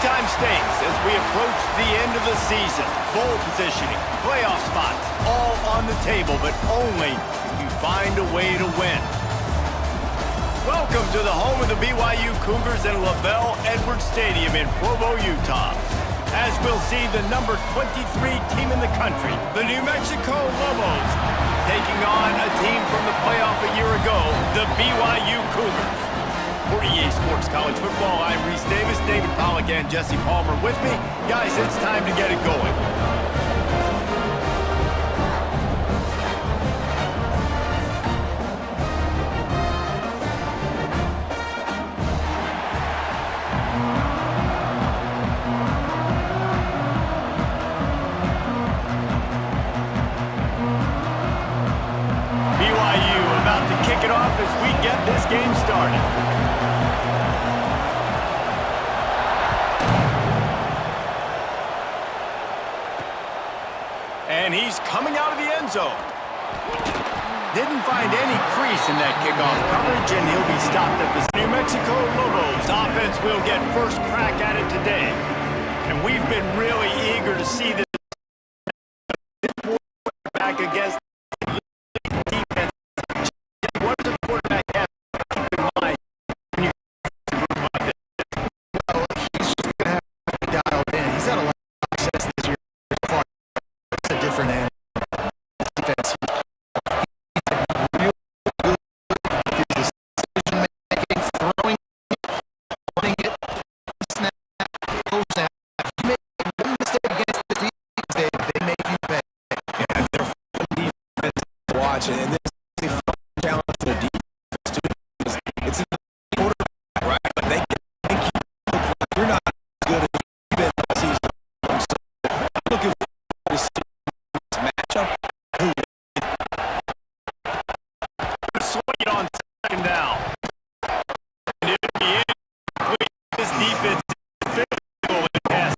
Big-time stakes as we approach the end of the season. Bowl positioning, playoff spots, all on the table, but only if you find a way to win. Welcome to the home of the BYU Cougars in Lavelle Edwards Stadium in Provo, Utah. As we'll see the number 23 team in the country, the New Mexico Lobos, taking on a team from the playoff a year ago, the BYU Cougars. For EA Sports College Football, I'm Reese Davis, David Pollack, and Jesse Palmer with me. Guys, it's time to get it going. BYU about to kick it off as we get this game started. And he's coming out of the end zone. Didn't find any crease in that kickoff coverage, and he'll be stopped at the New Mexico Lobos. Offense will get first crack at it today. And we've been really eager to see this back against defense. What does the quarterback have to keep in mind when you like this? Well, he's just going to have to dial in. He's had a lot of success this year. It's a different end. Defense. He's real good with his decision-making, throwing it, running it, snap, post snap. You make one mistake against the defense, they make you pay. Yeah, they're fun defense to watch, and this is a fun challenge for the defense too. It's in the quarterback, right? But they can make you look like you're not as good as you've been this season. So I'm looking forward to seeing this matchup. Swing it on second down. And it'll be incomplete. This defense is physical and pass.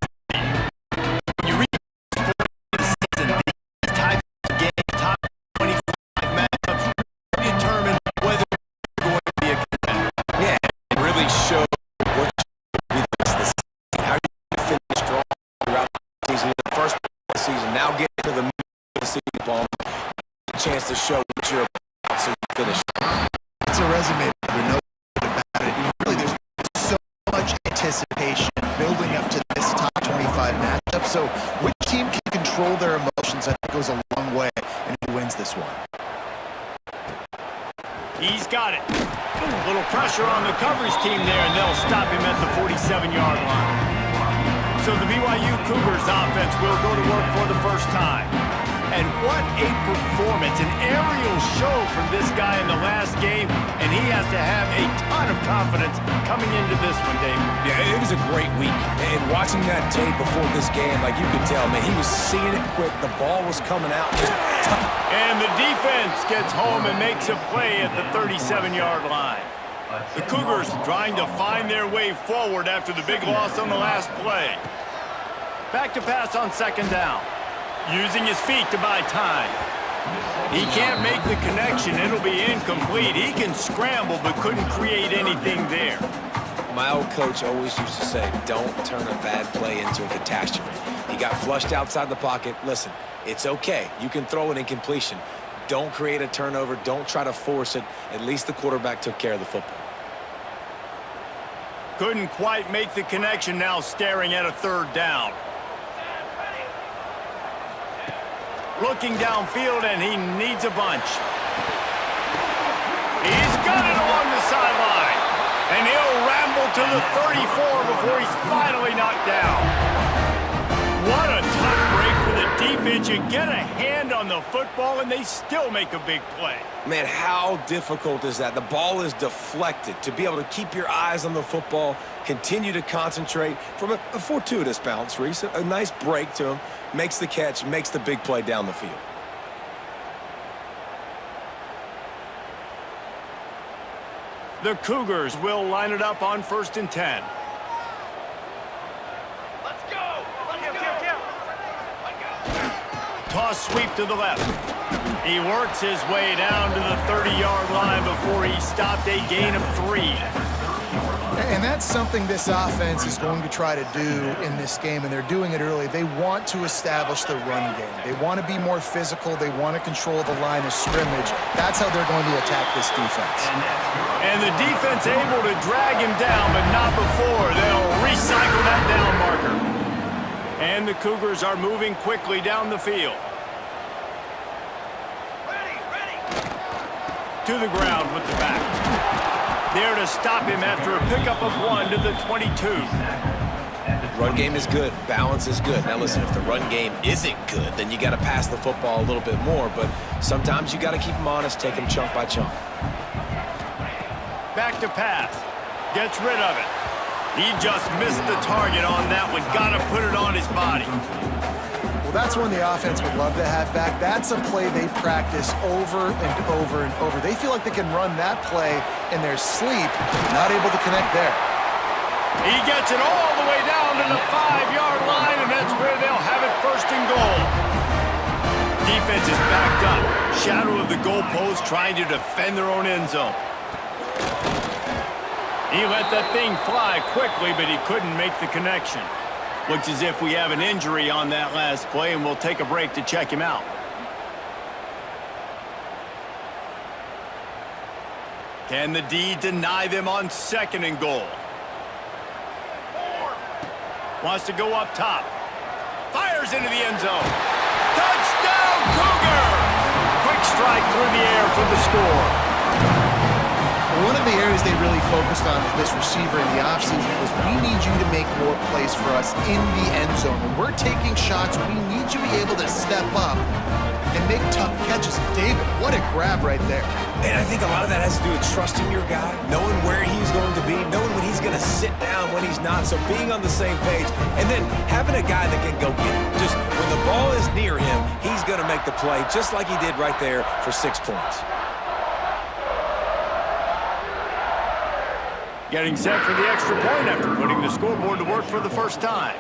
When you read the season, these types of games, top 25 matchups, determine whether you're going to be a contender. Yeah, it really showed what you be the rest of the season. How you finish strong throughout the season. The first part of the season, now get to the middle of the season, Paul. A chance to show what you're about, so you finish. It's a resume with no doubt about it. Really, there's so much anticipation building up to this top 25 matchup. So which team can control their emotions, I think, goes a long way, and who wins this one. He's got it. A little pressure on the coverage team there, and they'll stop him at the 47-yard line. So the BYU Cougars offense will go to work for the first time. And what a performance, an aerial show from this guy in the last game, and he has to have a ton of confidence coming into this one, Dave. Yeah, it was a great week. And watching that tape before this game, like you could tell, man, he was seeing it quick. The ball was coming out. And the defense gets home and makes a play at the 37-yard line. The Cougars trying to find their way forward after the big loss on the last play. Back to pass on second down. Using his feet to buy time. He can't make the connection. It'll be incomplete. He can scramble but couldn't create anything there. My old coach always used to say, don't turn a bad play into a catastrophe. He got flushed outside the pocket. Listen, it's okay. You can throw an incompletion. Don't create a turnover. Don't try to force it. At least the quarterback took care of the football. Couldn't quite make the connection, now staring at a third down. Looking downfield, and he needs a bunch. He's got it along the sideline. And he'll ramble to the 34 before he's finally knocked down. What a tough break for the defense. You get a hand on the football, and they still make a big play. Man, how difficult is that? The ball is deflected. To be able to keep your eyes on the football, continue to concentrate from a fortuitous bounce, Reese. A nice break to him. Makes the catch, makes the big play down the field. The Cougars will line it up on 1st and 10. Let's go! Let's go! Toss sweep to the left. He works his way down to the 30-yard line before he stopped a gain of 3. And that's something this offense is going to try to do in this game, and they're doing it early. They want to establish the run game. They want to be more physical. They want to control the line of scrimmage. That's how they're going to attack this defense. And the defense able to drag him down, but not before. They'll recycle that down marker. And the Cougars are moving quickly down the field. To the ground with the back. There to stop him after a pickup of 1 to the 22. Run game is good. Balance is good. Now listen, if the run game isn't good, then you got to pass the football a little bit more. But sometimes you got to keep them honest, take them chunk by chunk. Back to pass. Gets rid of it. He just missed the target on that one. Got to put it on his body. Well, that's one the offense would love to have back. That's a play they practice over and over and over. They feel like they can run that play in their sleep, not able to connect there. He gets it all the way down to the 5-yard line, and that's where they'll have it first and goal. Defense is backed up. Shadow of the goalpost trying to defend their own end zone. He let that thing fly quickly, but he couldn't make the connection. Looks as if we have an injury on that last play, and we'll take a break to check him out. Can the D deny them on 2nd and goal? Wants to go up top. Fires into the end zone. Touchdown, Cougar! Quick strike through the air for the score. One of the areas they really focused on with this receiver in the offseason was we need you to make more plays for us in the end zone. When we're taking shots, we need you to be able to step up and make tough catches. David, what a grab right there. And I think a lot of that has to do with trusting your guy, knowing where he's going to be, knowing when he's going to sit down, when he's not, so being on the same page, and then having a guy that can go get it. Just when the ball is near him, he's going to make the play just like he did right there for 6 points. Getting set for the extra point after putting the scoreboard to work for the first time.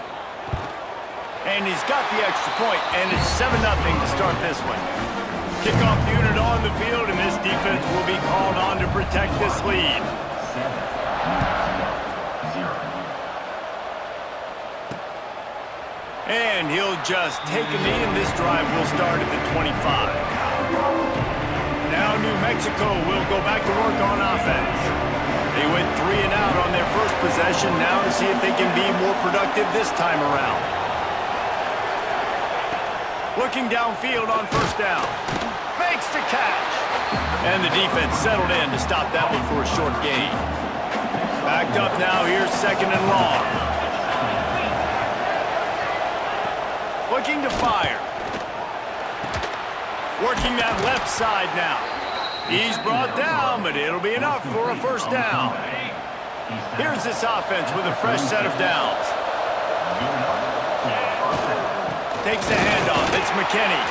And he's got the extra point, and it's 7-0 to start this one. Kickoff unit on the field, and this defense will be called on to protect this lead. And he'll just take a knee, and this drive will start at the 25. Now New Mexico will go back to work on offense. They went 3 and out on their first possession, now to see if they can be more productive this time around. Looking downfield on first down. Makes the catch. And the defense settled in to stop that one for a short gain. Backed up now, here's 2nd and long. Looking to fire. Working that left side now. He's brought down, but it'll be enough for a first down. Here's this offense with a fresh set of downs. Takes the handoff. It's McKinney.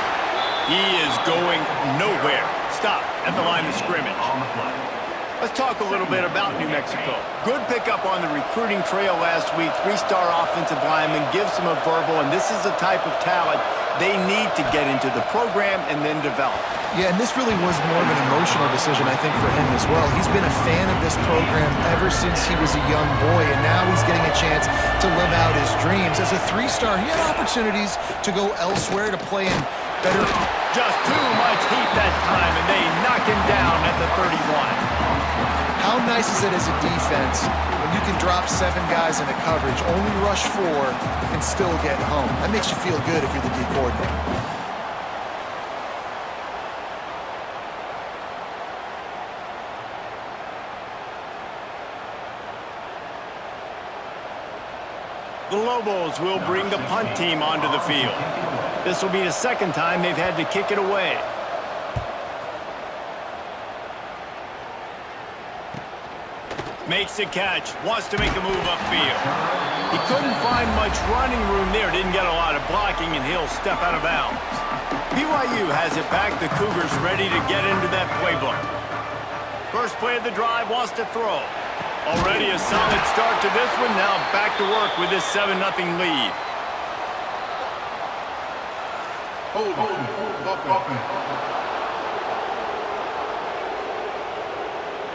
He is going nowhere. Stop at the line of scrimmage. Let's talk a little bit about New Mexico. Good pickup on the recruiting trail last week. 3-star offensive lineman gives them a verbal, and this is the type of talent they need to get into the program and then develop. Yeah, and this really was more of an emotional decision, I think, for him as well. He's been a fan of this program ever since he was a young boy, and now he's getting a chance to live out his dreams. As a 3-star, he had opportunities to go elsewhere to play in better. Just too much heat that time, and they knock him down at the 31. How nice is it as a defense when you can drop 7 guys into coverage, only rush 4, and still get home? That makes you feel good if you're the D coordinator. The Lobos will bring the punt team onto the field. This will be the 2nd time they've had to kick it away. Makes the catch, wants to make a move upfield. He couldn't find much running room there, didn't get a lot of blocking, and he'll step out of bounds. BYU has it back, the Cougars ready to get into that playbook. First play of the drive, wants to throw. Already a solid start to this one, now back to work with this 7-0 lead.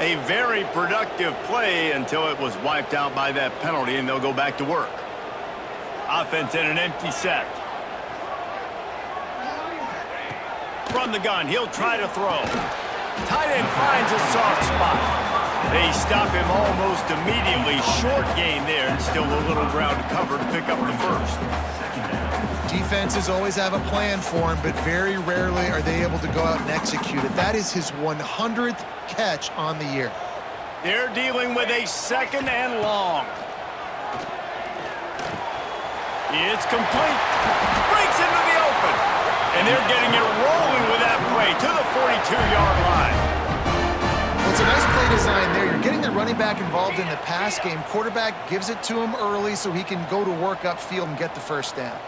A very productive play until it was wiped out by that penalty, and they'll go back to work. Offense in an empty set. From the gun, he'll try to throw. Tight end finds a soft spot. They stop him almost immediately. Short gain there, and still a little ground to cover to pick up the first. Defenses always have a plan for him, but very rarely are they able to go out and execute it. That is his 100th catch on the year. They're dealing with a second and long. It's complete. Breaks into the open. And they're getting it rolling with that play to the 42-yard line. Well, it's a nice play design there. You're getting the running back involved in the pass game. Quarterback gives it to him early so he can go to work upfield and get the first down.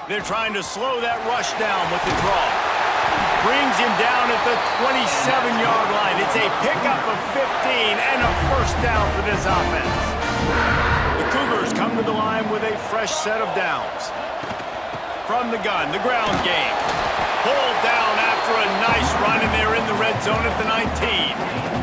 They're trying to slow that rush down with the draw. Brings him down at the 27-yard line. It's a pickup of 15 and a first down for this offense. The Cougars come to the line with a fresh set of downs. From the gun, the ground game. Pulled down after a nice run, and they're in the red zone at the 19.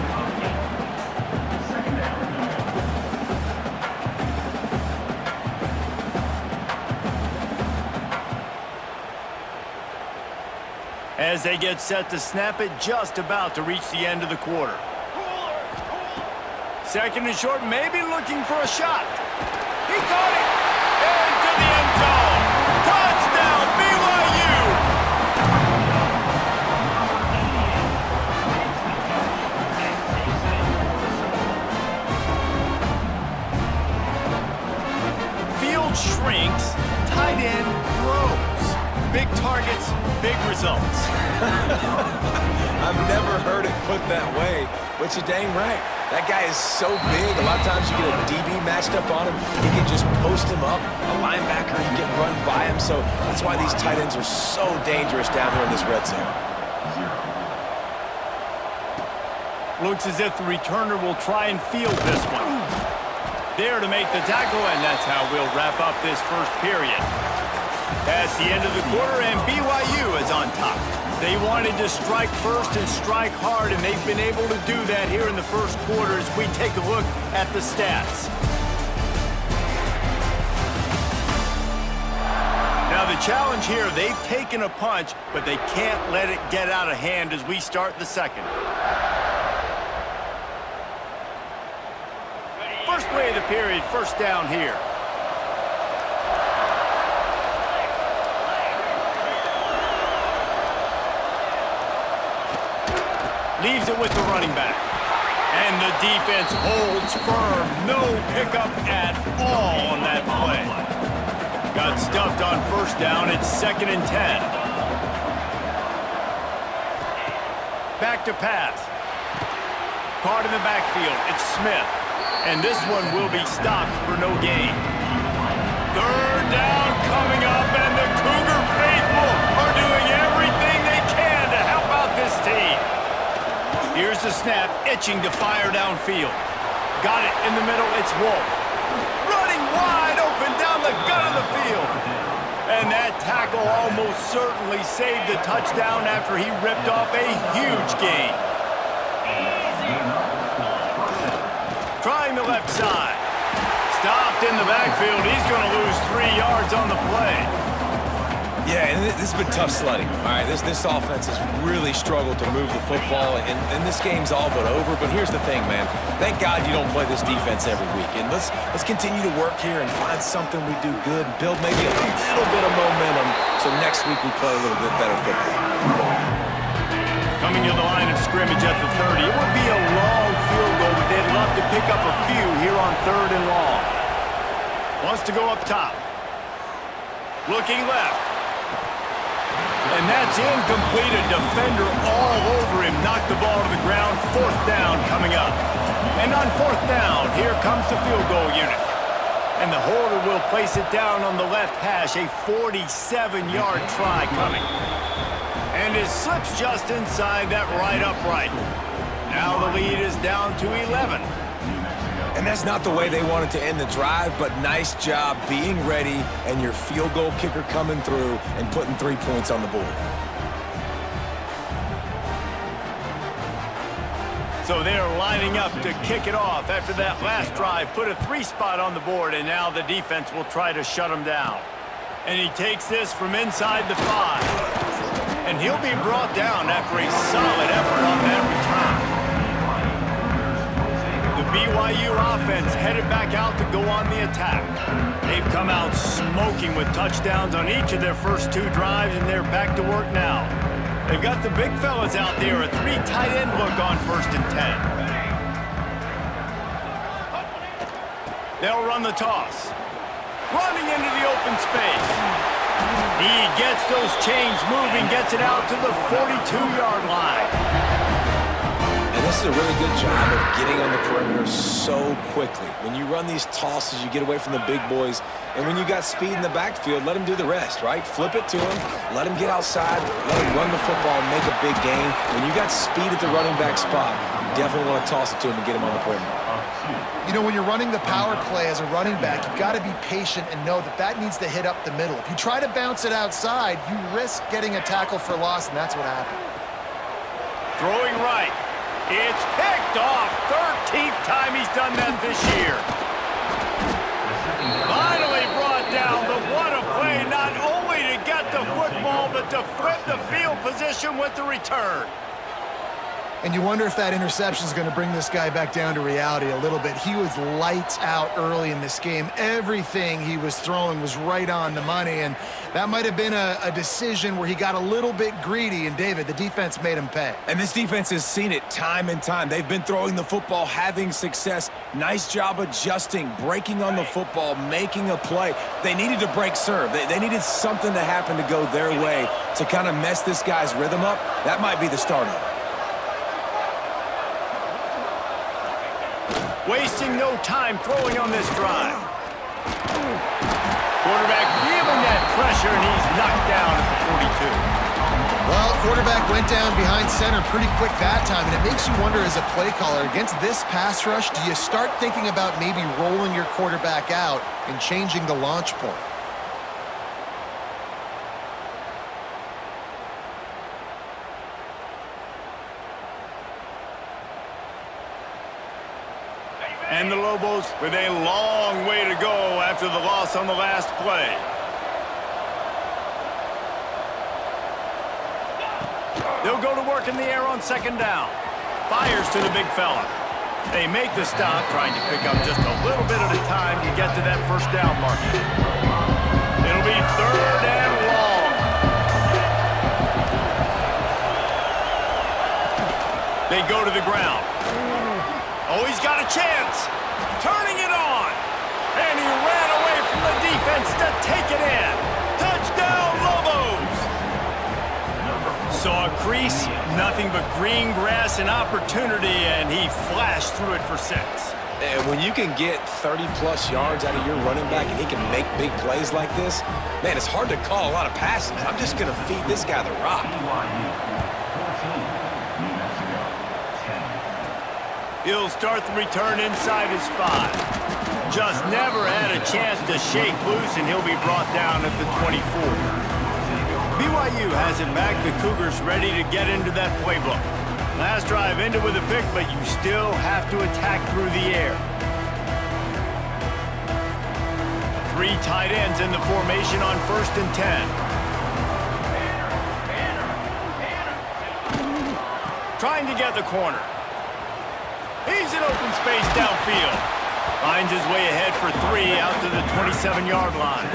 As they get set to snap it, just about to reach the end of the quarter. Second and short, maybe looking for a shot. He caught it! Into the end zone! Touchdown, BYU! Field shrinks, tight end grows. Big targets, big results. I've never heard it put that way, but you're dang right. That guy is so big. A lot of times you get a DB matched up on him. He can just post him up. A linebacker, he can run by him. So that's why these tight ends are so dangerous down here in this red zone. Looks as if the returner will try and field this one. There to make the tackle, and that's how we'll wrap up this first period. That's the end of the quarter, and BYU is on top. They wanted to strike first and strike hard, and they've been able to do that here in the first quarter as we take a look at the stats. Now the challenge here, they've taken a punch, but they can't let it get out of hand as we start the second. First play of the period, first down here. Leaves it with the running back. And the defense holds firm. No pickup at all on that play. Got stuffed on first down. It's 2nd and 10. Back to pass. Caught in the backfield. It's Smith. And this one will be stopped for no gain. Third down coming up, and the Cougar faithful are doing everything they can to help out this team. Here's the snap, itching to fire downfield. Got it in the middle, it's Wolf. Running wide open down the gut of the field. And that tackle almost certainly saved the touchdown after he ripped off a huge gain. Trying the left side. Stopped in the backfield. He's going to lose 3 yards on the play. Yeah, and this has been tough sledding. All right, this offense has really struggled to move the football, and this game's all but over. But here's the thing, man. Thank God you don't play this defense every week. And let's continue to work here and find something we do good, build maybe a little bit of momentum, so next week we play a little bit better football. Coming to the line of scrimmage at the 30. It would be a long field goal, but they'd love to pick up a few here on 3rd and long. Wants to go up top. Looking left. And that's incomplete. A defender all over him. Knocked the ball to the ground. 4th down coming up. And on 4th down, here comes the field goal unit. And the holder will place it down on the left hash. A 47-yard try coming. And it slips just inside that right upright. Now the lead is down to 11. And that's not the way they wanted to end the drive, but nice job being ready and your field goal kicker coming through and putting 3 points on the board. So they're lining up to kick it off after that last drive. Put a 3 spot on the board, and now the defense will try to shut him down. And he takes this from inside the 5. And he'll be brought down after a solid effort on that return. The BYU offense headed back out to go on the attack. They've come out smoking with touchdowns on each of their first 2 drives, and they're back to work now. They've got the big fellas out there, a 3 tight end look on 1st and 10. They'll run the toss. Running into the open space. He gets those chains moving, gets it out to the 42-yard line. And this is a really good job of getting on the perimeter so quickly. When you run these tosses, you get away from the big boys. And when you got speed in the backfield, let him do the rest, right? Flip it to him, let him get outside, let him run the football and make a big gain. When you got speed at the running back spot, you definitely want to toss it to him and get him on the perimeter. You know, when you're running the power play as a running back, you've got to be patient and know that that needs to hit up the middle. If you try to bounce it outside, you risk getting a tackle for loss, and that's what happened. Throwing right. It's picked off. 13th time he's done that this year. Finally brought down, but what a play, not only to get the football, but to flip the field position with the return. And you wonder if that interception is going to bring this guy back down to reality a little bit. He was lights out early in this game. Everything he was throwing was right on the money, and that might have been a decision where he got a little bit greedy, and David, the defense made him pay. And this defense has seen it time and time. They've been throwing the football, having success. Nice job adjusting, breaking on the football, making a play. They needed to break serve. They needed something to happen to go their way to kind of mess this guy's rhythm up. That might be the start of it. Wasting no time throwing on this drive. Quarterback feeling that pressure, and he's knocked down at the 42. Well, quarterback went down behind center pretty quick that time, and it makes you wonder as a play caller, against this pass rush, do you start thinking about maybe rolling your quarterback out and changing the launch point? And the Lobos with a long way to go after the loss on the last play. They'll go to work in the air on 2nd down. Fires to the big fella. They make the stop, trying to pick up just a little bit at a time to get to that 1st down marker. It'll be 3rd and long. They go to the ground. Oh, he's got a chance. Turning it on. And he ran away from the defense to take it in. Touchdown, Lobos. Saw a crease, nothing but green grass and opportunity, and he flashed through it for 6. And when you can get 30-plus yards out of your running back and he can make big plays like this, man, it's hard to call a lot of passes. I'm just going to feed this guy the rock. He'll start the return inside his 5. Just never had a chance to shake loose, and he'll be brought down at the 24. BYU has it back. The Cougars ready to get into that playbook. Last drive ended with a pick, but you still have to attack through the air. 3 tight ends in the formation on 1st and 10. Trying to get the corner. He's in open space downfield. Finds his way ahead for 3 out to the 27-yard line.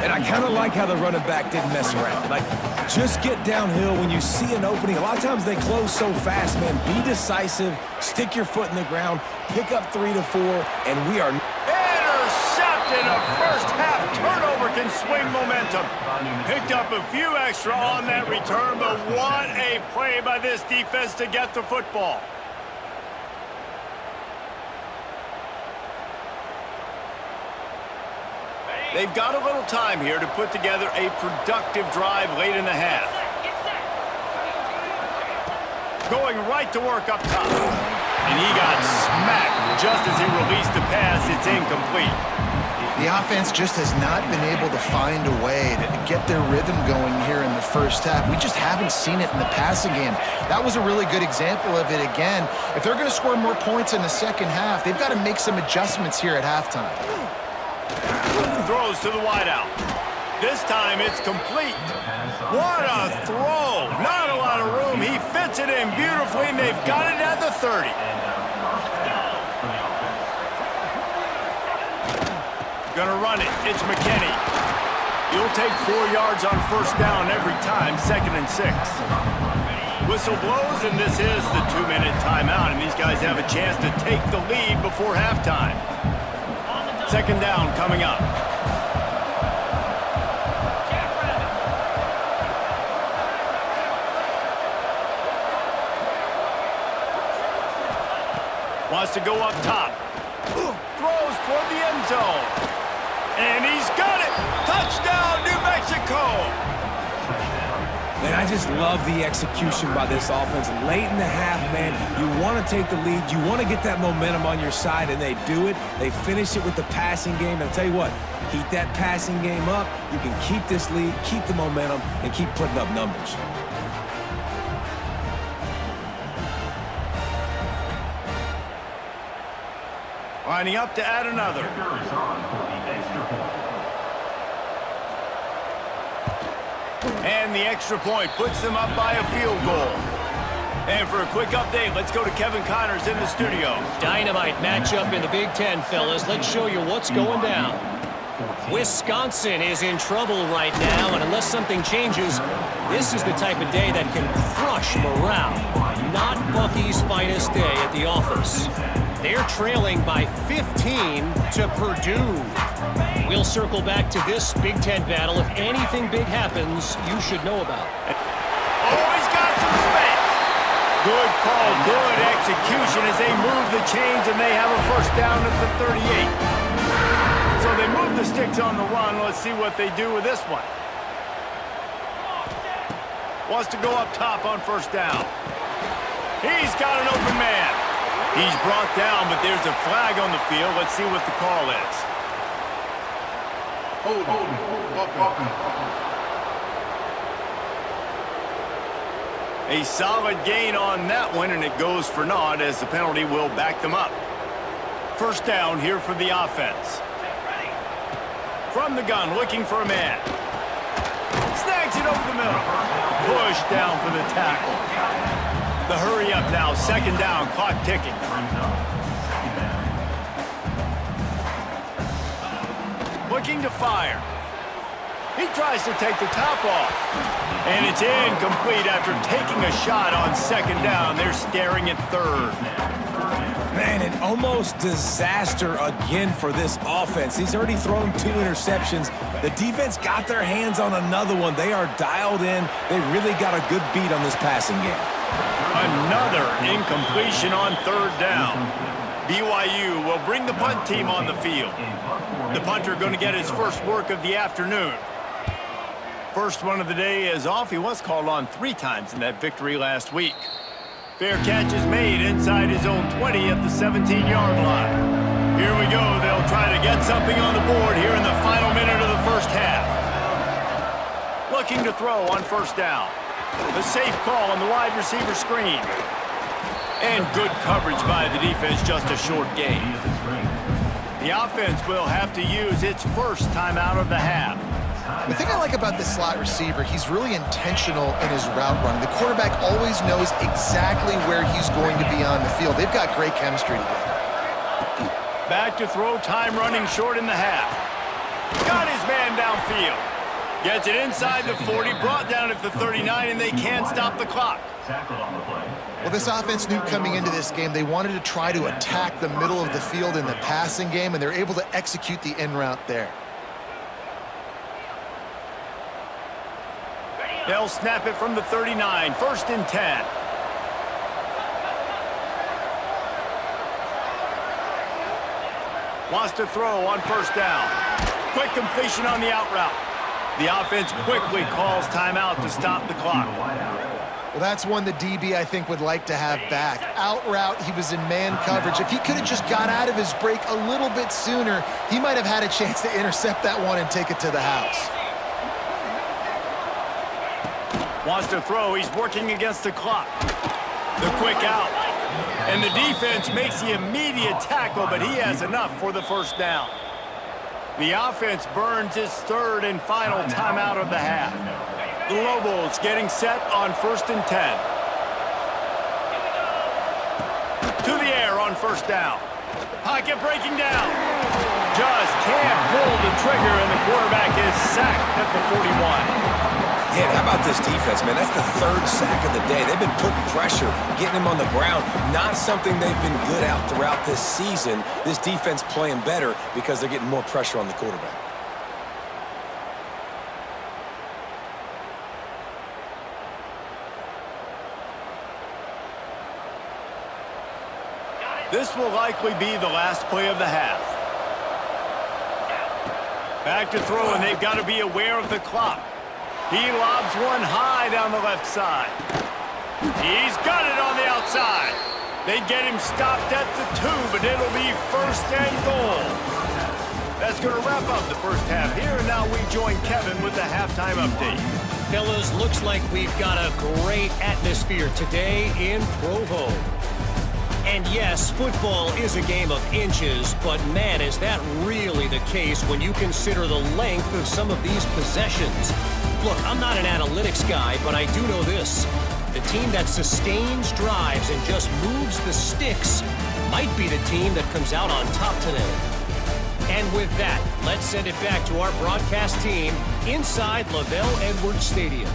And I kind of like how the running back didn't mess around. Like, just get downhill when you see an opening. A lot of times they close so fast, man. Be decisive, stick your foot in the ground, pick up 3 to 4, and we are... Intercepted! A first-half turnover can swing momentum. Picked up a few extra on that return, but what a play by this defense to get the football. They've got a little time here to put together a productive drive late in the half. going right to work up top. And he got smacked just as he released the pass. It's incomplete. The offense just has not been able to find a way to get their rhythm going here in the first half. We just haven't seen it in the passing game. That was a really good example of it again. If they're going to score more points in the second half, they've got to make some adjustments here at halftime. Throws to the wideout. This time it's complete. What a throw. Not a lot of room. He fits it in beautifully, and they've got it at the 30. Gonna run it. It's McKinney. He'll take 4 yards on first down every time, 2nd and 6. Whistle blows, and this is the 2-minute timeout, and these guys have a chance to take the lead before halftime. 2nd down coming up. Wants to go up top. Throws toward the end zone. And he's got it! Touchdown, New Mexico! Man, I just love the execution by this offense. Late in the half, man, you want to take the lead. You want to get that momentum on your side, and they do it. They finish it with the passing game. And I'll tell you what, keep that passing game up. You can keep this lead, keep the momentum, and keep putting up numbers. Lining up to add another. And the extra point puts them up by a field goal. And for a quick update, let's go to Kevin Connors in the studio. Dynamite matchup in the Big Ten, fellas. Let's show you what's going down. Wisconsin is in trouble right now, and unless something changes, this is the type of day that can crush morale. Not Bucky's finest day at the office. They're trailing by 15 to Purdue. We'll circle back to this Big Ten battle. If anything big happens, you should know about it. Oh, he's got some space. Good call, good execution as they move the chains, and they have a first down at the 38. So they move the sticks on the run. Let's see what they do with this one. Wants to go up top on first down. He's got an open man. He's brought down, but there's a flag on the field. Let's see what the call is. A solid gain on that one, and it goes for naught as the penalty will back them up. First down here for the offense. From the gun, looking for a man. Snags it over the middle. Push down for the tackle. The hurry up now, 2nd down, clock ticking. Looking to fire. He tries to take the top off. And it's incomplete after taking a shot on 2nd down. They're staring at 3rd. Man, an almost disaster again for this offense. He's already thrown 2 interceptions. The defense got their hands on another one. They are dialed in. They really got a good beat on this passing game. Another incompletion on 3rd down. BYU will bring the punt team on the field. The punter going to get his first work of the afternoon. First one of the day is off. He was called on 3 times in that victory last week. Fair catch is made inside his own 20 at the 17-yard line. Here we go. They'll try to get something on the board here in the final minute of the first half. Looking to throw on first down. The safe call on the wide receiver screen. And good coverage by the defense, just a short gain. The offense will have to use its first timeout of the half. The thing I like about this slot receiver, he's really intentional in his route running. The quarterback always knows exactly where he's going to be on the field. They've got great chemistry together. Back to throw, time running short in the half. Got his man downfield. Gets it inside the 40, brought down at the 39, and they can't stop the clock. Well, this offense knew coming into this game they wanted to try to attack the middle of the field in the passing game, and they're able to execute the in route there. They'll snap it from the 39, 1st and 10. Wants to throw on first down. Quick completion on the out route. The offense quickly calls timeout to stop the clock. Well, that's one the DB, I think, would like to have back. Out route, he was in man coverage. If he could have just got out of his break a little bit sooner, he might have had a chance to intercept that one and take it to the house. Wants to throw. He's working against the clock. The quick out. And the defense makes the immediate tackle, but he has enough for the first down. The offense burns its third and final timeout of the half. The Lobos getting set on 1st and 10. To the air on first down. Pocket breaking down. Just can't pull the trigger, and the quarterback is sacked at the 41. Yeah, how about this defense, man? That's the 3rd sack of the day. They've been putting pressure, getting him on the ground. Not something they've been good at throughout this season. This defense playing better because they're getting more pressure on the quarterback. This will likely be the last play of the half. Back to throw, and they've got to be aware of the clock. He lobs one high down the left side. He's got it on the outside. They get him stopped at the 2, but it'll be 1st and goal. That's going to wrap up the first half here, and now we join Kevin with the halftime update. Fellas, looks like we've got a great atmosphere today in Provo. And yes, football is a game of inches, but man, is that really the case when you consider the length of some of these possessions. Look, I'm not an analytics guy, but I do know this. The team that sustains drives and just moves the sticks might be the team that comes out on top today. And with that, let's send it back to our broadcast team inside LaVell Edwards Stadium.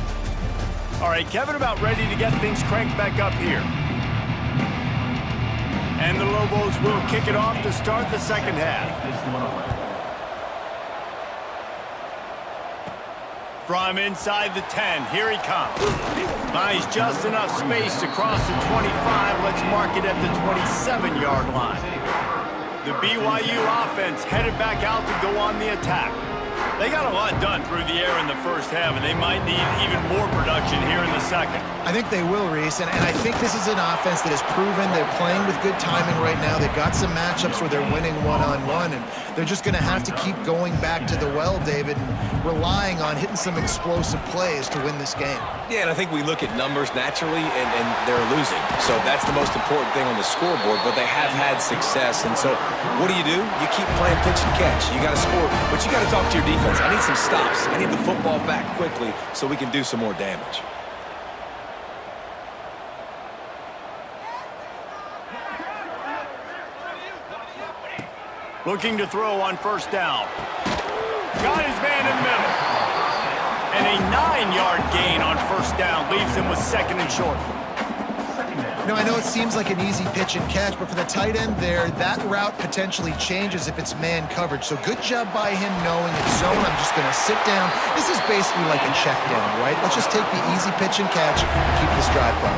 All right, Kevin, about ready to get things cranked back up here. And the Lobos will kick it off to start the second half. From inside the 10, here he comes. Buys just enough space to cross the 25. Let's mark it at the 27-yard line. The BYU offense headed back out to go on the attack. They got a lot done through the air in the first half, and they might need even more production here in the second. I think they will, Reese, and I think this is an offense that has proven they're playing with good timing right now. They've got some matchups where they're winning one-on-one, and they're just going to have to keep going back to the well, David, and relying on hitting some explosive plays to win this game. Yeah, and I think we look at numbers naturally, and they're losing. So that's the most important thing on the scoreboard, but they have had success. And so what do? You keep playing pitch and catch. You got to score, but you got to talk to your defense. I need some stops. I need the football back quickly so we can do some more damage. Looking to throw on first down. Got his man in the middle. And a 9-yard gain on first down leaves him with 2nd and short. You know, I know it seems like an easy pitch and catch, but for the tight end there, that route potentially changes if it's man coverage. So good job by him knowing it's zone. I'm just going to sit down. This is basically like a check down, right? Let's just take the easy pitch and catch and keep this drive going.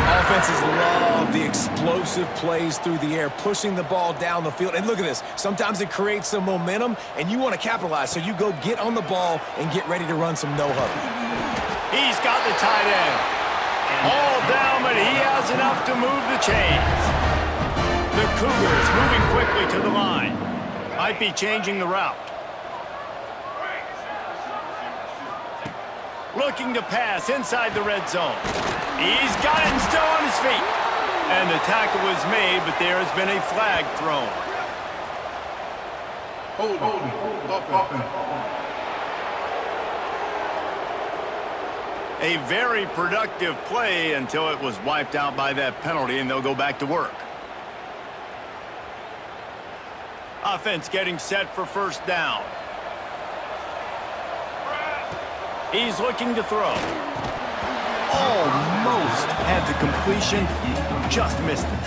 Offenses love the explosive plays through the air, pushing the ball down the field. And look at this. Sometimes it creates some momentum, and you want to capitalize. So you go get on the ball and get ready to run some no-huddle. He's got the tight end. All down, but he has enough to move the chains. The Cougars moving quickly to the line. Might be changing the route. Looking to pass inside the red zone. He's got it and still on his feet. And the tackle was made, but there has been a flag thrown. A very productive play until it was wiped out by that penalty, and they'll go back to work. Offense getting set for first down. He's looking to throw. Almost had the completion, just missed it.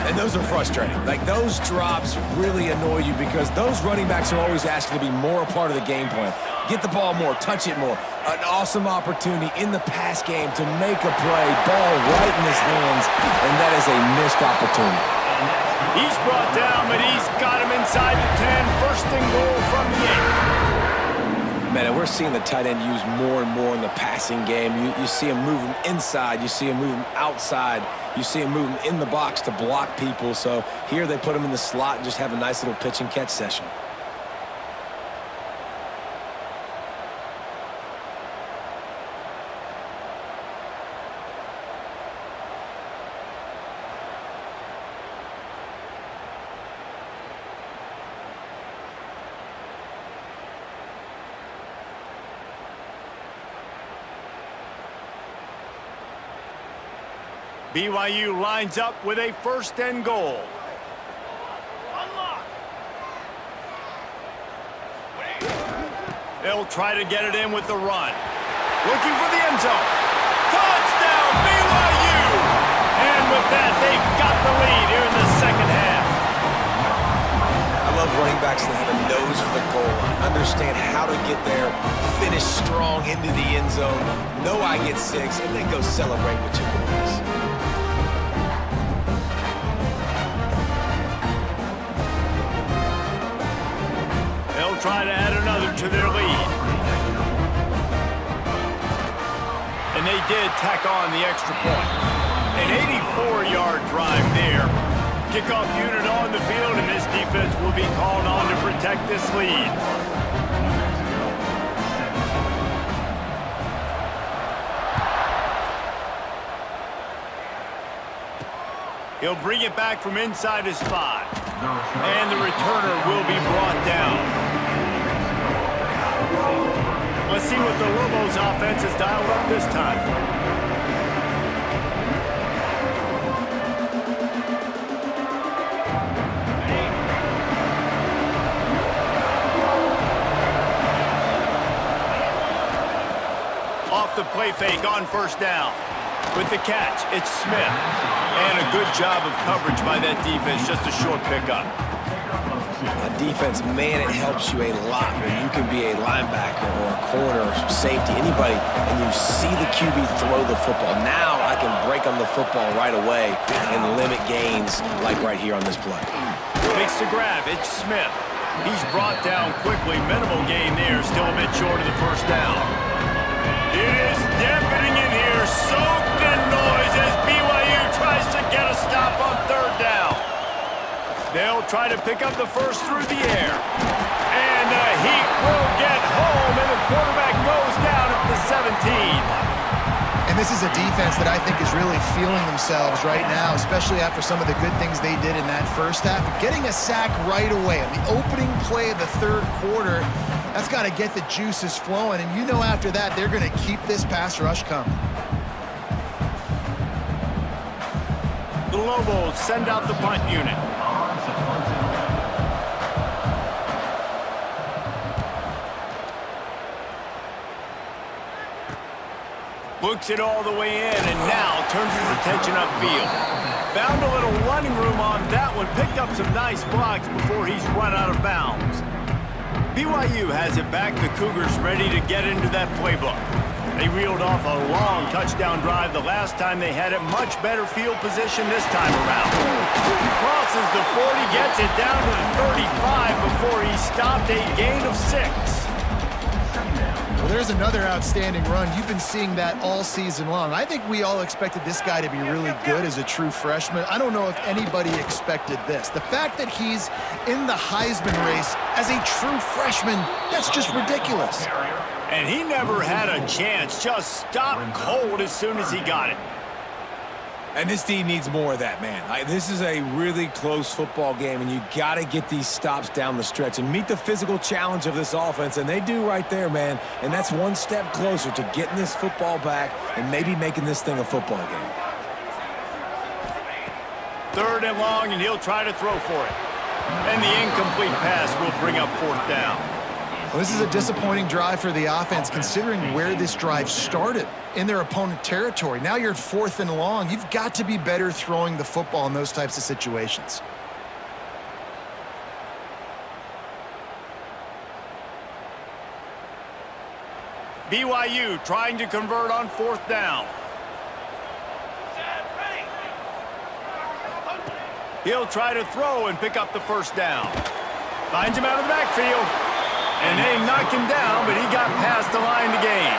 And those are frustrating. Like, those drops really annoy you because those running backs are always asking to be more a part of the game plan. Get the ball more, touch it more. An awesome opportunity in the pass game to make a play, ball right in his hands, and that is a missed opportunity. He's brought down, but he's got him inside the 10. 1st and goal from the 8. Man, and we're seeing the tight end used more and more in the passing game. You see him move him inside. You see him move him outside. You see him move him in the box to block people. So here they put him in the slot and just have a nice little pitch and catch session. BYU lines up with a first and goal. They'll try to get it in with the run. Looking for the end zone. Touchdown, BYU! And with that, they've got the lead here in the second half. I love running backs that have a nose for the goal line. Understand how to get there, finish strong into the end zone, know I get 6, and then go celebrate with your boys. They'll try to add another to their lead. And they did tack on the extra point. An 84-yard drive there. Kickoff unit on the field, and this defense will be called on to protect this lead. He'll bring it back from inside his 5. And the returner will be brought down. Let's see what the Lobos offense has dialed up this time. Off the play fake on first down. With the catch, it's Smith. And a good job of coverage by that defense, just a short pickup. Defense, man, it helps you a lot when you can be a linebacker or a corner or safety, anybody, and you see the QB throw the football. Now I can break on the football right away and limit gains like right here on this play. Makes the grab. It's Smith. He's brought down quickly. Minimal gain there. Still a bit short of the first down. It is deafening in here. Soaked in noise as BYU tries to get a stop on third down. They'll try to pick up the first through the air. And the Heat will get home, and the quarterback goes down at the 17. And this is a defense that I think is really feeling themselves right now, especially after some of the good things they did in that first half. Getting a sack right away on the opening play of the third quarter, that's got to get the juices flowing. And you know after that, they're going to keep this pass rush coming. The Lobos send out the punt unit. Looks it all the way in, and now turns his attention upfield. Found a little running room on that one. Picked up some nice blocks before he's run out of bounds. BYU has it back. The Cougars ready to get into that playbook. They reeled off a long touchdown drive the last time they had it. Much better field position this time around. Crosses the 40, gets it down to the 35 before he stopped a gain of 6. Well, there's another outstanding run. You've been seeing that all season long. I think we all expected this guy to be really good as a true freshman. I don't know if anybody expected this. The fact that he's in the Heisman race as a true freshman, that's just ridiculous. And he never had a chance. Just stopped cold as soon as he got it. And this team needs more of that, man. This is a really close football game, and you got to get these stops down the stretch and meet the physical challenge of this offense, and they do right there, man. And that's one step closer to getting this football back and maybe making this thing a football game. Third and long, and he'll try to throw for it. And the incomplete pass will bring up fourth down. Well, this is a disappointing drive for the offense, considering where this drive started in their opponent territory. Now you're at 4th and long. You've got to be better throwing the football in those types of situations. BYU trying to convert on 4th down. He'll try to throw and pick up the first down. Finds him out of the backfield. And they knocked him down, but he got past the line to gain.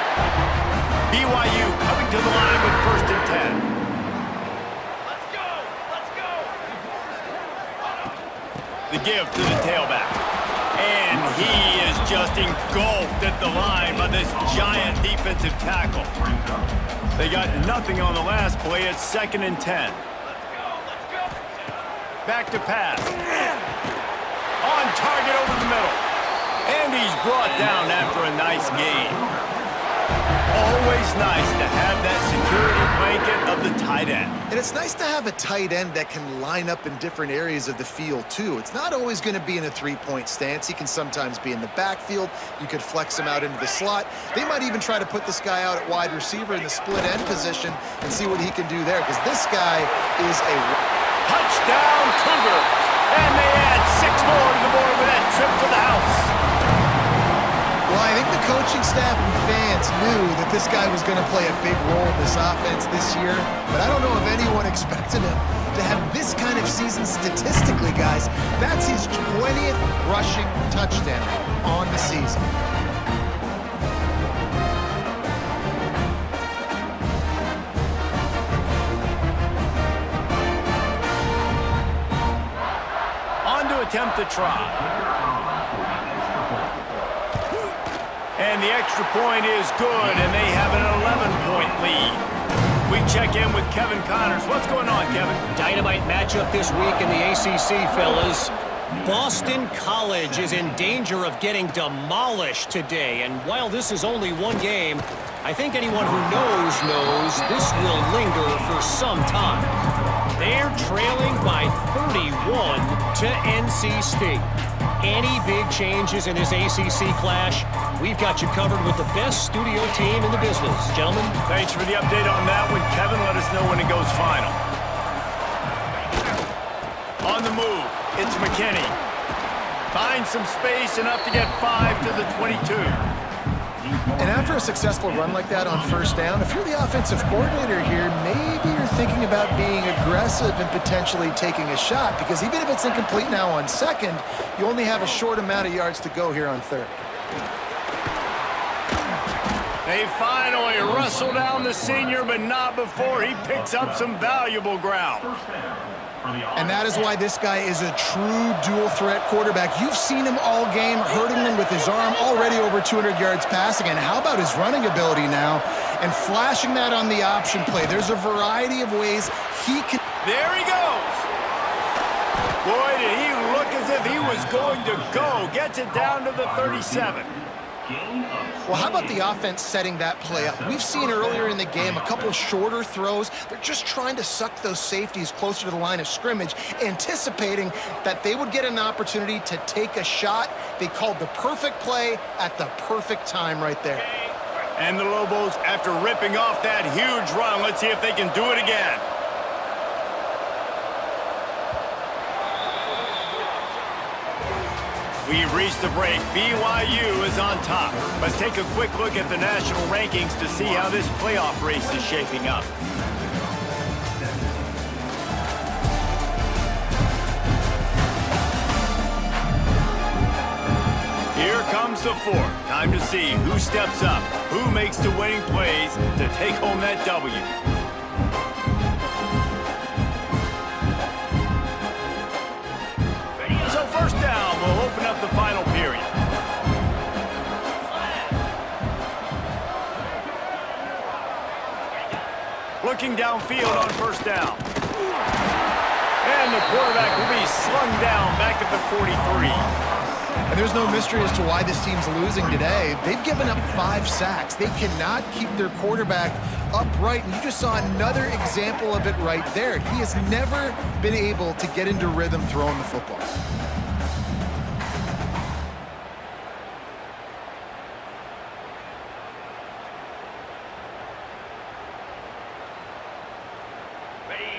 BYU coming to the line with 1st and 10. The give to the tailback. And he is just engulfed at the line by this giant defensive tackle. They got nothing on the last play. It's 2nd and 10. Back to pass. On target over the middle. And he's brought down after a nice gain. Always nice to have that security blanket of the tight end. And it's nice to have a tight end that can line up in different areas of the field, too. It's not always going to be in a three-point stance. He can sometimes be in the backfield. You could flex him out into the slot. They might even try to put this guy out at wide receiver in the split end position and see what he can do there, because this guy is a touchdown Cougars. And they add 6 more to the board with that trip to the house. Well, I think the coaching staff and fans knew that this guy was going to play a big role in this offense this year, but I don't know if anyone expected him to have this kind of season statistically, guys. That's his 20th rushing touchdown on the season. On to attempt to try. And the extra point is good, and they have an 11-point lead. We check in with Kevin Connors. What's going on, Kevin? Dynamite matchup this week in the ACC, fellas. Boston College is in danger of getting demolished today, and while this is only one game, I think anyone who knows this will linger for some time. They're trailing by 31 to NC State. Any big changes in this ACC clash, we've got you covered with the best studio team in the business. Gentlemen. Thanks for the update on that one, Kevin. Let us know when it goes final. On the move, it's McKinney. Finds some space, enough to get 5 to the 22. And after a successful run like that on 1st down, if you're the offensive coordinator here, maybe you're thinking about being aggressive and potentially taking a shot, because even if it's incomplete now on 2nd, you only have a short amount of yards to go here on 3rd. They finally wrestle down the senior, but not before he picks up some valuable ground. And that is why this guy is a true dual-threat quarterback. You've seen him all game, hurting them with his arm, already over 200 yards passing. And how about his running ability now? And flashing that on the option play. There's a variety of ways he can... There he goes! Boy, did he look as if he was going to go. Gets it down to the 37. Well, how about the offense setting that play up? We've seen earlier in the game a couple shorter throws. They're just trying to suck those safeties closer to the line of scrimmage, anticipating that they would get an opportunity to take a shot. They called the perfect play at the perfect time right there. And the Lobos, after ripping off that huge run, let's see if they can do it again. We've reached the break. BYU is on top. Let's take a quick look at the national rankings to see how this playoff race is shaping up. Here comes the 4th. Time to see who steps up, who makes the winning plays to take home that W. So 1st down will open up the final period. Looking downfield on 1st down. And the quarterback will be slung down back at the 43. And there's no mystery as to why this team's losing today. They've given up 5 sacks. They cannot keep their quarterback upright, and you just saw another example of it right there. He has never been able to get into rhythm throwing the football.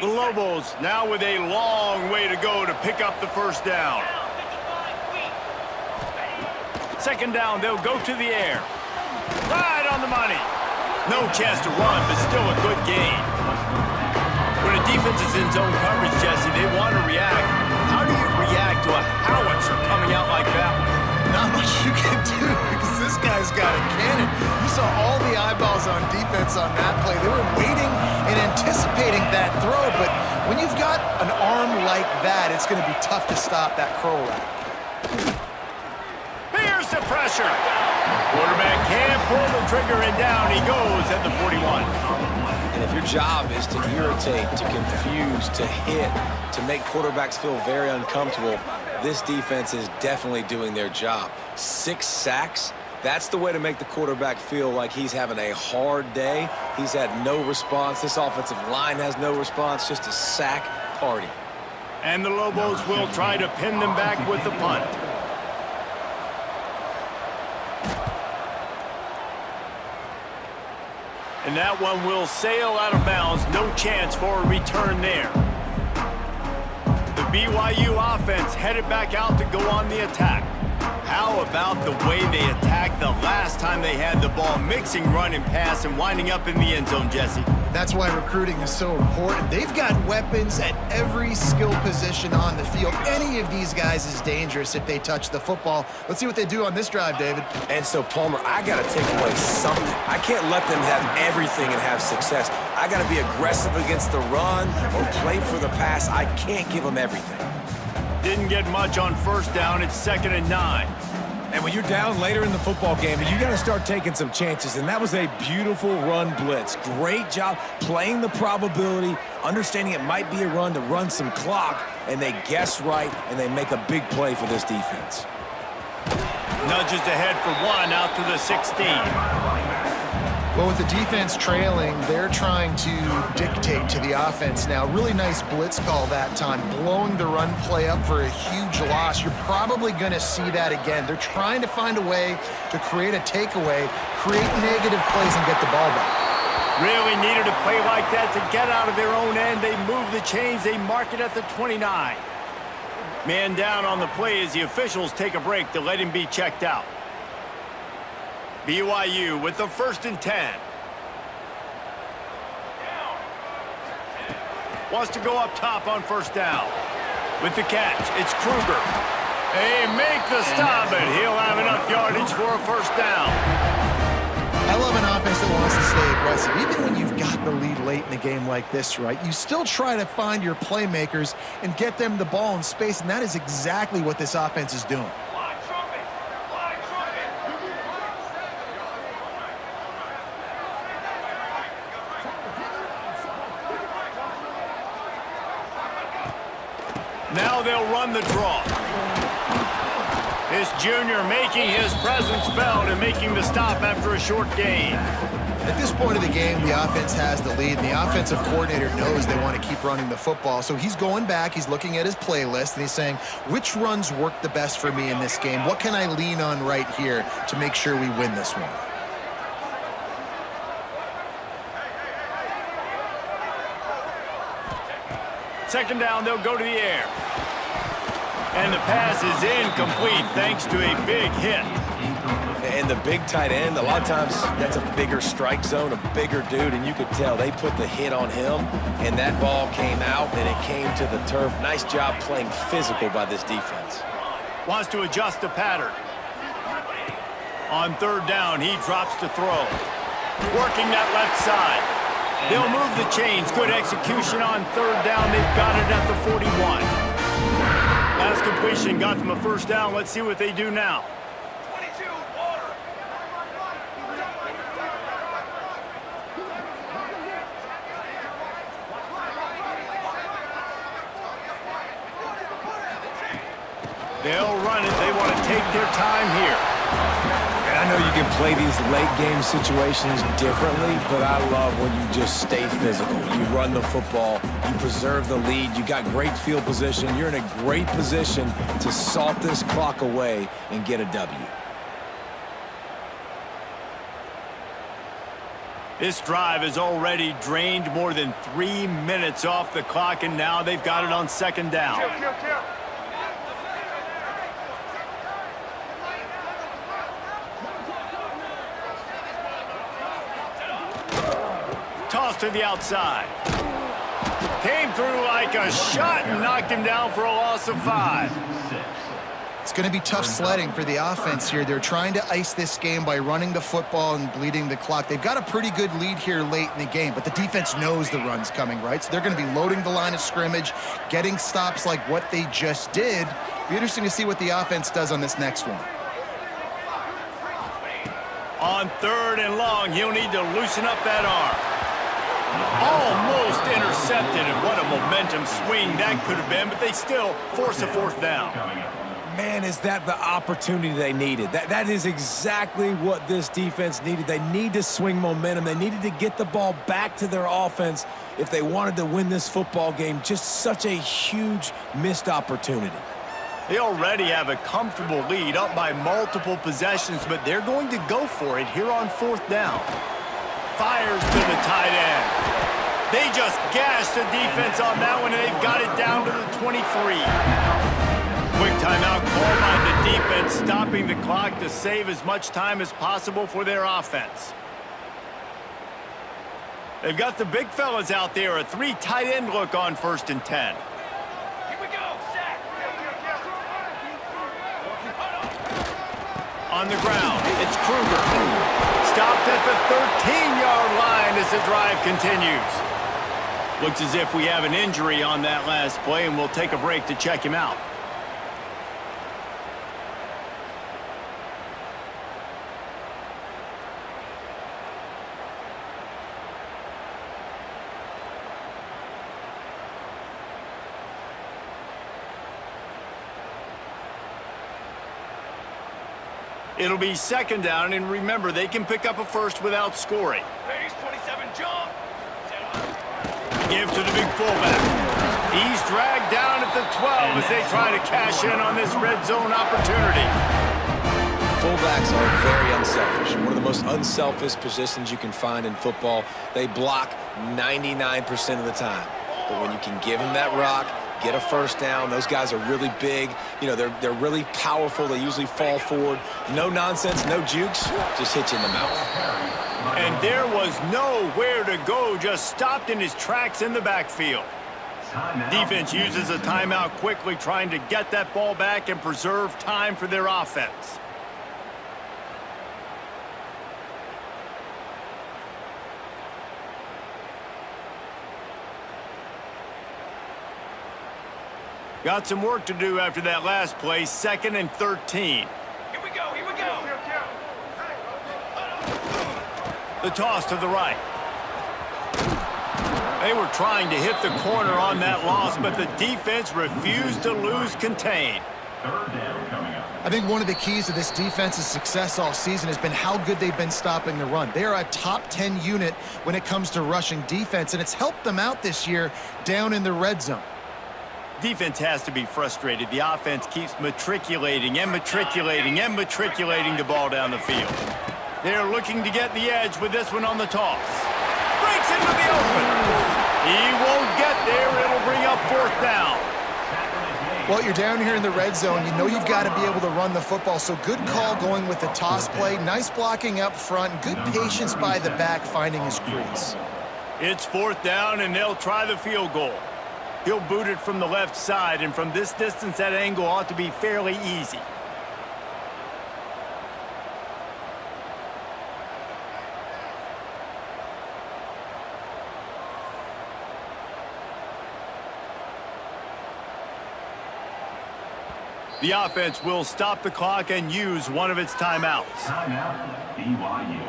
The Lobos now with a long way to go to pick up the 1st down. 2nd down, they'll go to the air. Right on the money. No chance to run, but still a good gain. When a defense is in zone coverage, Jesse, they want to react. How do you react to a howitzer coming out like that? Not much you can do because this guy's got a cannon. You saw all the eyeballs on defense on that play. They were waiting and anticipating that throw, but when you've got an arm like that, it's going to be tough to stop that curl route. Here's the pressure. Quarterback can't pull the trigger, and down he goes at the 41. And if your job is to irritate, to confuse, to hit, to make quarterbacks feel very uncomfortable, this defense is definitely doing their job. 6 sacks, that's the way to make the quarterback feel like he's having a hard day. He's had no response. This offensive line has no response, just a sack party. And the Lobos will try to pin them back with the punt. And that one will sail out of bounds. No chance for a return there. The BYU offense headed back out to go on the attack. How about the way they attacked the last time they had the ball, mixing run and pass and winding up in the end zone, Jesse? That's why recruiting is so important. They've got weapons at every skill position on the field. Any of these guys is dangerous if they touch the football. Let's see what they do on this drive, David. And so, Palmer, I got to take away something. I can't let them have everything and have success. I got to be aggressive against the run or play for the pass. I can't give them everything. Didn't get much on first down. It's 2nd and 9. And when you're down later in the football game, you got to start taking some chances. And that was a beautiful run blitz. Great job playing the probability, understanding it might be a run to run some clock, and they guess right, and they make a big play for this defense. Nudges ahead for 1 out to the 16. Well, with the defense trailing, they're trying to dictate to the offense now. Really nice blitz call that time, blowing the run play up for a huge loss. You're probably going to see that again. They're trying to find a way to create a takeaway, create negative plays, and get the ball back. Really needed a play like that to get out of their own end. They move the chains. They mark it at the 29. Man down on the play as the officials take a break to let him be checked out. BYU with the 1st and 10. Wants to go up top on first down. With the catch, it's Kruger. They make the stop, and he'll have enough yardage for a first down. I love an offense that wants to stay aggressive. Even when you've got the lead late in a game like this, right, you still try to find your playmakers and get them the ball in space, and that is exactly what this offense is doing. Now they'll run the draw. This junior making his presence felt and making the stop after a short gain. At this point of the game, the offense has the lead, and the offensive coordinator knows they want to keep running the football. So he's going back, he's looking at his playlist, and he's saying, which runs work the best for me in this game? What can I lean on right here to make sure we win this one? Second down, they'll go to the air. And the pass is incomplete thanks to a big hit. And the big tight end, a lot of times that's a bigger strike zone, a bigger dude, and you could tell they put the hit on him, and that ball came out, and it came to the turf. Nice job playing physical by this defense. Wants to adjust the pattern. On third down, he drops to throw. Working that left side. They'll move the chains. Good execution on third down. They've got it at the 41. Last completion got them a first down. Let's see what they do now. They'll run it. They want to take their time here. And I know you can play these late game situations differently, but I love when you just stay physical. You run the football, you preserve the lead, you got great field position, you're in a great position to salt this clock away and get a W. This drive has already drained more than 3 minutes off the clock, and now they've got it on second down. Toss to the outside. Came through like a shot and knocked him down for a loss of 5. It's going to be tough sledding for the offense here. They're trying to ice this game by running the football and bleeding the clock. They've got a pretty good lead here late in the game, but the defense knows the run's coming, right? So they're going to be loading the line of scrimmage, getting stops like what they just did. Be interesting to see what the offense does on this next one. On 3rd and long, he'll need to loosen up that arm. Almost intercepted, and what a momentum swing that could have been, but they still force a 4th down. Man, is that the opportunity they needed. That is exactly what this defense needed. They need to swing momentum. They needed to get the ball back to their offense if they wanted to win this football game. Just such a huge missed opportunity. They already have a comfortable lead up by multiple possessions, but they're going to go for it here on 4th down. Fires to the tight end. They just gashed the defense on that one, and they've got it down to the 23. Quick timeout called by the defense, stopping the clock to save as much time as possible for their offense. They've got the big fellas out there, a 3 tight end look on 1st and 10. Here we go, sack. On the ground, it's Kruger. Stopped at the 13-yard line as the drive continues. Looks as if we have an injury on that last play, and we'll take a break to check him out. It'll be 2nd down, and remember, they can pick up a first without scoring. Raise 27, jump. Give to the big fullback. He's dragged down at the 12 as they try to cash in on this red zone opportunity. Fullbacks are very unselfish. One of the most unselfish positions you can find in football. They block 99% of the time. But when you can give them that rock, get a first down, those guys are really big. You know, they're really powerful. They usually fall forward. No nonsense, no jukes, just hit you in the mouth. And there was nowhere to go, just stopped in his tracks in the backfield. Defense uses a timeout quickly, trying to get that ball back and preserve time for their offense. Got some work to do after that last play, 2nd and 13. Here we go, here we go. The toss to the right. They were trying to hit the corner on that loss, but the defense refused to lose contain. I think one of the keys to this defense's success all season has been how good they've been stopping the run. They are a top 10 unit when it comes to rushing defense, and it's helped them out this year down in the red zone. Defense has to be frustrated. The offense keeps matriculating and matriculating and matriculating the ball down the field. They're looking to get the edge with this one on the toss. Breaks into the open. He won't get there. It'll bring up 4th down. Well, you're down here in the red zone. You know you've got to be able to run the football, so good call going with the toss play. Nice blocking up front. Good patience by the back finding his crease. It's 4th down, and they'll try the field goal. He'll boot it from the left side, and from this distance, that angle ought to be fairly easy. The offense will stop the clock and use one of its timeouts. Timeout, BYU.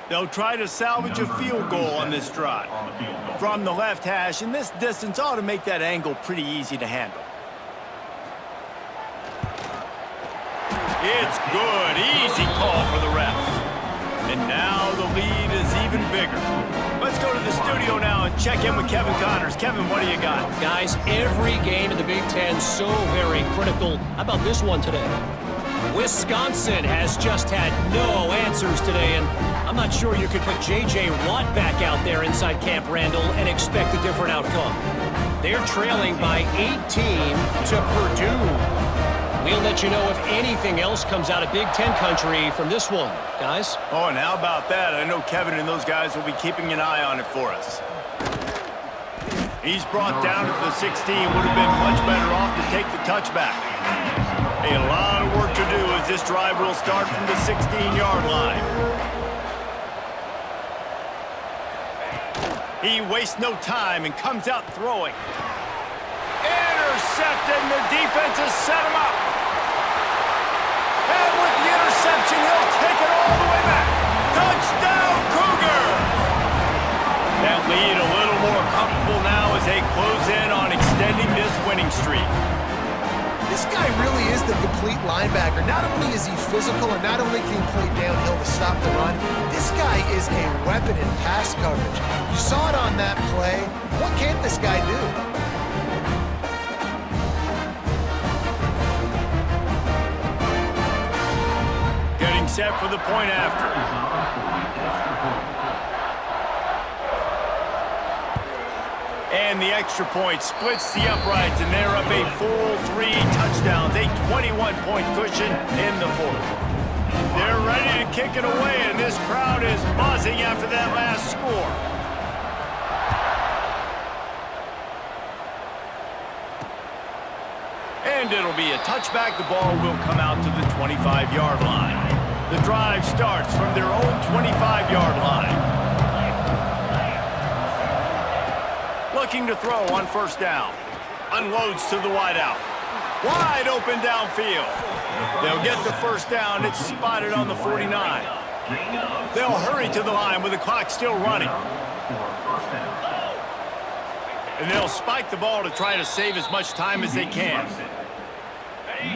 They'll try to salvage a field goal on this drive. From the left hash, and this distance ought to make that angle pretty easy to handle. It's good. Easy call for the refs. And now the lead is even bigger. Let's go to the studio now and check in with Kevin Connors. Kevin, what do you got? Guys, every game in the Big Ten so very critical. How about this one today? Wisconsin has just had no answers today, and I'm not sure you could put J.J. Watt back out there inside Camp Randall and expect a different outcome. They're trailing by 18 to Purdue. We'll let you know if anything else comes out of Big Ten country from this one, guys. Oh, and how about that? I know Kevin and those guys will be keeping an eye on it for us. He's brought down to the 16. Would have been much better off to take the touchback. A lot of work to do as this drive will start from the 16-yard line. He wastes no time and comes out throwing. Intercepted, and the defense has set him up. And with the interception, he'll take it all the way back. Touchdown, Cougars! That lead a little more comfortable now as they close in on extending this winning streak. This guy really is the complete linebacker. Not only is he physical and not only can he play downhill to stop the run, this guy is a weapon in pass coverage. You saw it on that play. What can't this guy do? Getting set for the point after. And the extra point splits the uprights, and they're up a full 3 touchdowns, a 21-point cushion in the fourth. They're ready to kick it away, and this crowd is buzzing after that last score. And it'll be a touchback. The ball will come out to the 25-yard line. The drive starts from their own 25-yard line. Looking to throw on first down. Unloads to the wideout. Wide open downfield. They'll get the first down. It's spotted on the 49. They'll hurry to the line with the clock still running. And they'll spike the ball to try to save as much time as they can.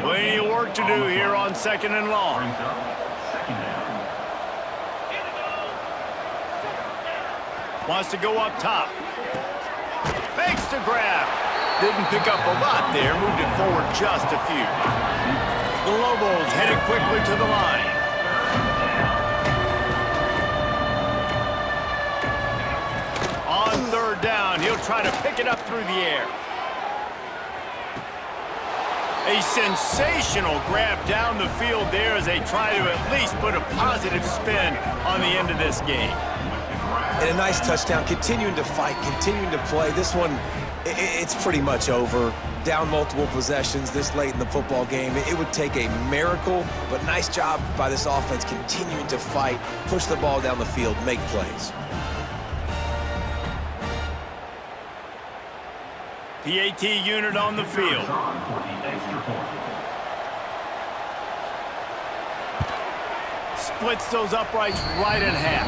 Plenty of work to do here on 2nd and long. Wants to go up top. Makes the grab. Didn't pick up a lot there. Moved it forward just a few. The Lobos headed quickly to the line. On third down, he'll try to pick it up through the air. A sensational grab down the field there as they try to at least put a positive spin on the end of this game. And a nice touchdown, continuing to fight, continuing to play. This one, it's pretty much over. Down multiple possessions this late in the football game. It would take a miracle, but nice job by this offense continuing to fight, push the ball down the field, make plays. PAT unit on the field. Splits those uprights right in half.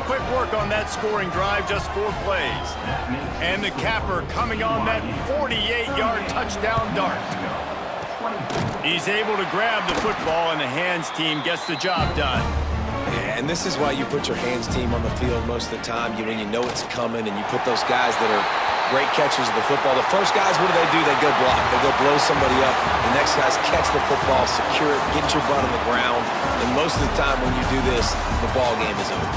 Quick work on that scoring drive, just 4 plays. And the capper coming on that 48-yard touchdown dart. He's able to grab the football, and the hands team gets the job done. Yeah, and this is why you put your hands team on the field most of the time, when you know it's coming, and you put those guys that are great catchers of the football. The first guys, what do? They go block. They go blow somebody up. The next guys catch the football, secure it, get your butt on the ground. And most of the time when you do this, the ball game is over.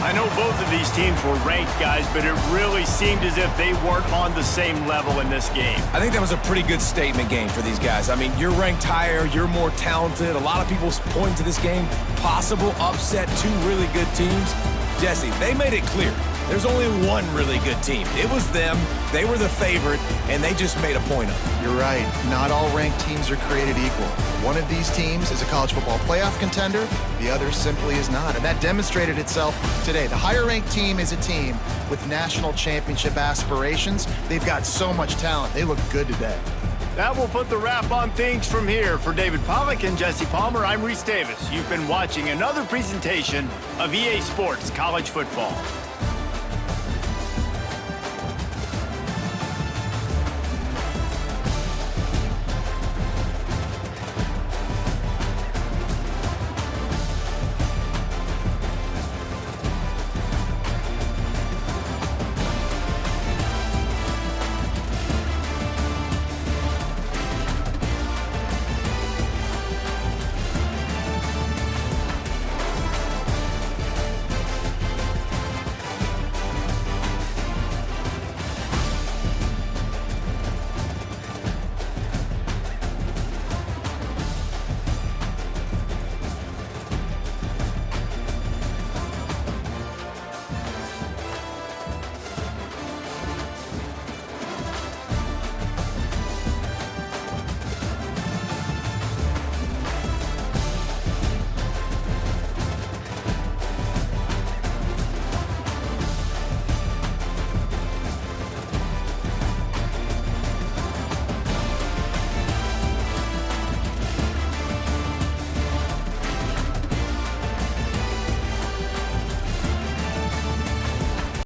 I know both of these teams were ranked, guys, but it really seemed as if they weren't on the same level in this game. I think that was a pretty good statement game for these guys. I mean, you're ranked higher, you're more talented. A lot of people point to this game, possible upset, 2 really good teams. Jesse, they made it clear. There's only one really good team. It was them. They were the favorite, and they just made a point of it. You're right. Not all ranked teams are created equal. One of these teams is a college football playoff contender. The other simply is not, and that demonstrated itself today. The higher-ranked team is a team with national championship aspirations. They've got so much talent. They look good today. That will put the wrap on things from here. For David Pollack and Jesse Palmer, I'm Reese Davis. You've been watching another presentation of EA Sports College Football.